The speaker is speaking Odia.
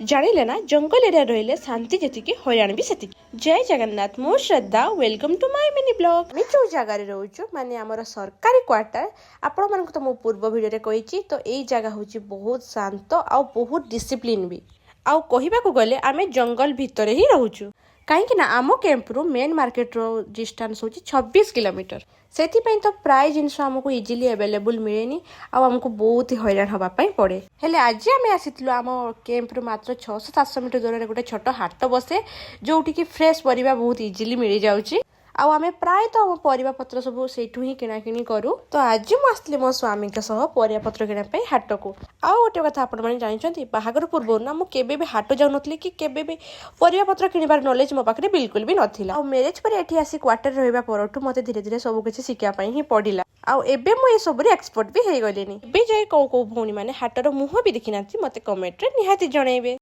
ଜାଣିଲେ ନା ଜଙ୍ଗଲ ଏରିଆ ରହିଲେ ଶାନ୍ତି ଯେତିକି ହଇରାଣ ବି ସେତିକି। ଜୟ ଜଗନ୍ନାଥ, ମୁଁ Shraddha, welcome to my mini blog. ଆମେ ଯୋଉ ଜାଗାରେ ରହୁଛୁ ମାନେ ଆମର ସରକାରୀ କ୍ୱାର୍ଟର, ଆପଣମାନଙ୍କୁ ତ ମୁଁ ପୂର୍ବ ଭିଡ଼ିଓରେ କହିଛି। ତ ଏଇ ଜାଗା ହଉଛି ବହୁତ ଶାନ୍ତ ଆଉ ବହୁତ ଡିସିପ୍ଲିନ ବି। ଆଉ କହିବାକୁ ଗଲେ ଆମେ ଜଙ୍ଗଲ ଭିତରେ ହିଁ ରହୁଛୁ। କାହିଁକି ନା ଆମ କ୍ୟାମ୍ପରୁ ମେନ୍ ମାର୍କେଟର ଡିଷ୍ଟାନ୍ସ ହେଉଛି 26 କିଲୋମିଟର। ସେଥିପାଇଁ ତ ପ୍ରାୟ ଜିନିଷ ଆମକୁ ଇଜିଲି ଆଭେଲେବୁଲ ମିଳେନି ଆଉ ଆମକୁ ବହୁତ ହଇରାଣ ହେବା ପାଇଁ ପଡ଼େ। ହେଲେ ଆଜି ଆମେ ଆସିଥିଲୁ ଆମ କ୍ୟାମ୍ପରୁ ମାତ୍ର 600-700 ମିଟର ଦୂରରେ ଗୋଟେ ଛୋଟ ହାଟ ବସେ, ଯୋଉଠିକି ଫ୍ରେଶ ପରିବା ବହୁତ ଇଜିଲି ମିଳିଯାଉଛି। ଆଉ ଆମେ ପ୍ରାୟତଃ ଆମ ପରିବା ପତ୍ର ସବୁ ସେଇଠୁ ହିଁ କିଣାକିଣି କରୁ। ତ ଆଜି ମୁଁ ଆସିଥିଲି ମୋ ସ୍ୱାମୀଙ୍କ ସହ ପରିବା ପତ୍ର କିଣିବା ପାଇଁ ହାଟକୁ। ଆଉ ଗୋଟେ କଥା ଆପଣମାନେ ଜାଣିଛନ୍ତି, ବାହାଘର ପୂର୍ବରୁ ନା ମୁଁ କେବେ ବି ହାଟ ଯାଉନଥିଲି କି କେବେ ବି ପରିବା ପତ୍ର କିଣିବାର ନଲେଜ ମୋ ପାଖରେ ବିଲକୁଲ ବି ନଥିଲା। ଆଉ ମ୍ୟାରେଜ ପରେ ଏଠି ଆସି କ୍ୱାର୍ଟର ରହିବା ପରଠୁ ମତେ ଧୀରେ ଧୀରେ ସବୁ କିଛି ଶିଖିବା ପାଇଁ ହିଁ ପଡ଼ିଲା। ଆଉ ଏବେ ମୁଁ ଏସବୁରେ ଏକ୍ସପର୍ଟ ବି ହେଇଗଲିଣି। ଏବେ ଯାଏ କୋଉ ଭଉଣୀ ମାନେ ହାଟର ମୁହଁ ବି ଦେଖିନାହାନ୍ତି, ମତେ କମେଣ୍ଟରେ ନିହାତି ଜଣେଇବେ।